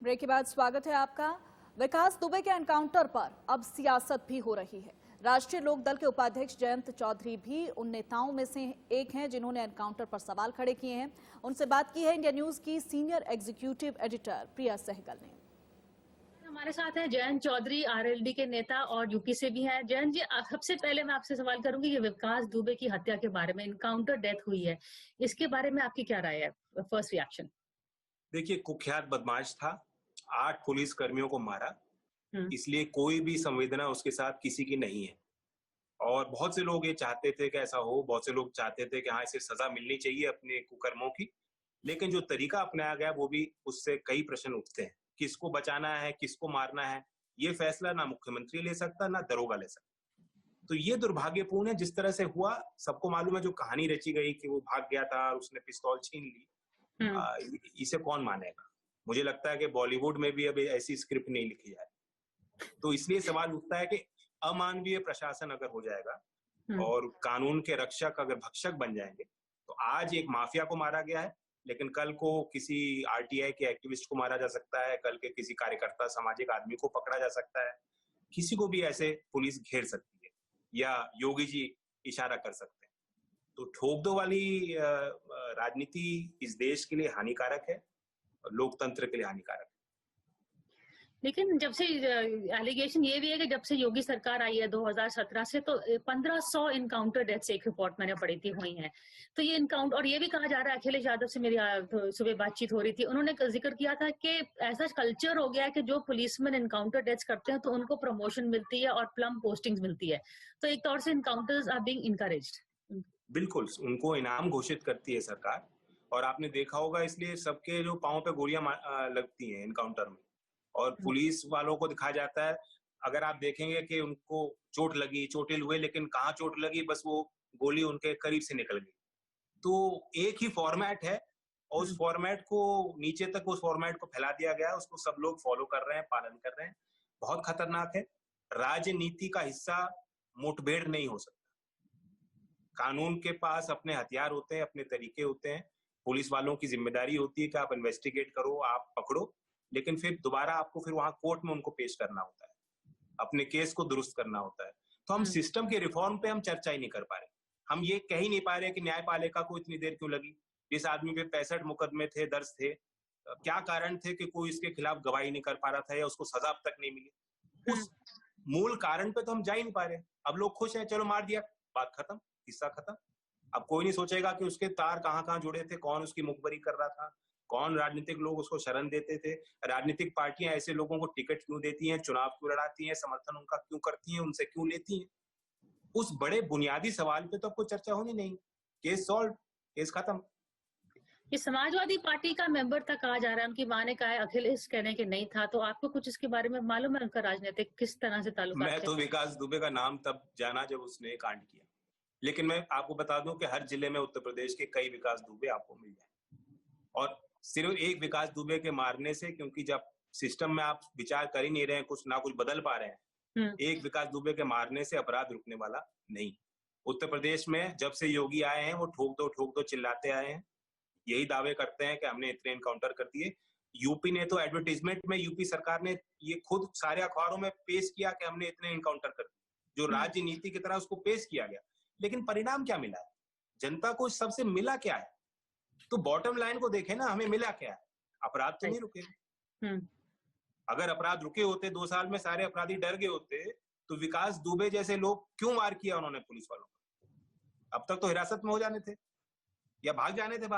Break के बाद स्वागत है आपका। विकास दुबे के एनकाउंटर पर अब सियासत भी हो रही है। राष्ट्रीय लोक दल के उपाध्यक्ष जयंत चौधरी भी उन नेताओं में से एक हैं जिन्होंने एनकाउंटर पर सवाल खड़े किए हैं। उनसे बात की है इंडिया न्यूज की सीनियर एग्जीक्यूटिव एडिटर प्रिया सहगल ने। हमारे साथ हैं जयंत चौधरी, आरएलडी के नेता और यूपी से भी हैं। जयंत जी, सबसे पहले मैं आपसे सवाल करूंगी कि विकास दुबे की हत्या के बारे में, एनकाउंटर डेथ हुई है, इसके बारे में आपकी क्या राय है? First reaction. देखिए, कुख्यात बदमाश था, 8 पुलिस कर्मियों को मारा, इसलिए कोई भी संवेदना उसके साथ किसी की नहीं है। और बहुत से लोग ये चाहते थे कि ऐसा हो, बहुत से लोग चाहते थे कि हाँ, इसे सजा मिलनी चाहिए अपने कुकर्मों की, लेकिन जो तरीका अपनाया गया वो भी उससे कई प्रश्न उठते हैं। किसको बचाना है, किसको मारना है, ये फैसला ना मुख्यमंत्री ले सकता, ना दरोगा ले सकता। तो ये दुर्भाग्यपूर्ण है जिस तरह से हुआ। सबको मालूम है जो कहानी रची गई कि वो भाग गया था और उसने पिस्तौल छीन ली, इसे कौन मानेगा? मुझे लगता है कि बॉलीवुड में भी अभी ऐसी स्क्रिप्ट नहीं लिखी जाए। तो इसलिए सवाल उठता है कि अमानवीय प्रशासन अगर हो जाएगा और कानून के रक्षक अगर भक्षक बन जाएंगे, तो आज एक माफिया को मारा गया है, लेकिन कल को किसी आरटीआई के एक्टिविस्ट को मारा जा सकता है, कल के किसी कार्यकर्ता सामाजिक आदमी को पकड़ा जा सकता है, किसी को भी ऐसे पुलिस घेर सकती है या योगी जी इशारा कर सकते हैं। तो ठोक दो वाली राजनीति इस देश के लिए हानिकारक है, लोकतंत्र के लिए हानिकारक है। लेकिन जब से एलिगेशन ये भी है कि जब से योगी सरकार आई है 2017 से, तो 1500 एनकाउंटर डेथ्स एक रिपोर्ट मैंने पढ़ी थी हुई हैं। तो ये एनकाउंटर, और ये भी कहा जा रहा है, अखिलेश यादव से मेरी सुबह बातचीत हो रही थी, उन्होंने जिक्र किया था कि ऐसा कल्चर हो गया है कि जो पुलिसमैन एनकाउंटर डेथ्स करते हैं तो उनको प्रमोशन मिलती है और प्लम पोस्टिंग्स मिलती है। तो एक तौर से एनकाउंटर्स आर बीइंग इनकरेज्ड। बिल्कुल, उनको इनाम घोषित करती है सरकार, और आपने देखा होगा इसलिए सबके जो पांव पे गोलियां लगती हैं एनकाउंटर में, और पुलिस वालों को दिखाया जाता है। अगर आप देखेंगे कि उनको चोट लगी, चोटिल हुए, लेकिन कहाँ चोट लगी, बस वो गोली उनके करीब से निकल गई। तो एक ही फॉर्मेट है और उस फॉर्मेट को नीचे तक उस फॉर्मेट को फैला दिया गया है, उसको सब लोग फॉलो कर रहे हैं, पालन कर रहे हैं। बहुत खतरनाक है। राजनीति का हिस्सा मुठभेड़ नहीं हो सकता। कानून के पास अपने हथियार होते हैं, अपने तरीके होते हैं। पुलिस वालों की जिम्मेदारी होती है कि आप इन्वेस्टिगेट करो, आप पकड़ो, लेकिन फिर दोबारा आपको फिर वहां कोर्ट में उनको पेश करना होता है, अपने केस को दुरुस्त करना होता है। तो हम सिस्टम के रिफॉर्म पे हम चर्चा ही नहीं कर पा रहे। हम ये कह ही नहीं पा रहे कि न्यायपालिका को इतनी देर क्यों लगी। इस आदमी पे 65 मुकदमे थे, दर्ज थे, क्या कारण थे कि कोई इसके खिलाफ गवाही नहीं कर पा रहा था या उसको सजा अब तक नहीं मिली? उस मूल कारण पे तो हम जा ही नहीं पा रहे। अब लोग खुश हैं, चलो मार दिया, बात खत्म, किस्सा खत्म। अब कोई नहीं सोचेगा कि उसके तार कहाँ कहाँ जुड़े थे, कौन उसकी मुखबरी कर रहा था, कौन राजनीतिक लोग उसको शरण देते थे, राजनीतिक पार्टियां ऐसे लोगों को टिकट क्यों देती हैं, चुनाव क्यों लड़ाती हैं, समर्थन उनका क्यों करती हैं, उनसे क्यों लेती हैं। उस बड़े बुनियादी सवाल पे तो आपको चर्चा होनी नहीं। केस सॉल्व, केस खत्म। ये समाजवादी पार्टी का मेंबर था कहा जा रहा है, उनकी मां ने कहा है, अखिलेश कहने के नहीं था। तो आपको कुछ इसके बारे में मालूम है, उनका राजनीतिक किस तरह से ताल्लुक? मैं तो विकास दुबे का नाम तब जाना जब उसने कांड किया, लेकिन मैं आपको बता दूं कि हर जिले में उत्तर प्रदेश के कई विकास दुबे आपको मिल जाए। और सिर्फ एक विकास दुबे के मारने से, क्योंकि जब सिस्टम में आप विचार कर ही नहीं रहे हैं, कुछ ना कुछ बदल पा रहे हैं, एक विकास दुबे के मारने से अपराध रुकने वाला नहीं। उत्तर प्रदेश में जब से योगी आए हैं वो ठोक दो चिल्लाते आए हैं, यही दावे करते हैं कि हमने इतने एनकाउंटर कर दिए। यूपी ने तो एडवर्टीजमेंट में, यूपी सरकार ने ये खुद सारे अखबारों में पेश किया कि हमने इतने एनकाउंटर कर दिए, जो राजनीति की तरह उसको पेश किया गया। लेकिन परिणाम क्या मिला है? जनता को इस सबसे मिला क्या है? तो बॉटम लाइन को देखें ना, हमें मिला क्या है? अपराध तो नहीं रुके। अगर अपराध रुके होते, 2 साल में सारे अपराधी डर गए होते, तो विकास दुबे जैसे लोग क्यों मार किया उन्होंने पुलिस वालों को? अब तक तो हिरासत में हो जाने थे या भाग जाने थे बाहर।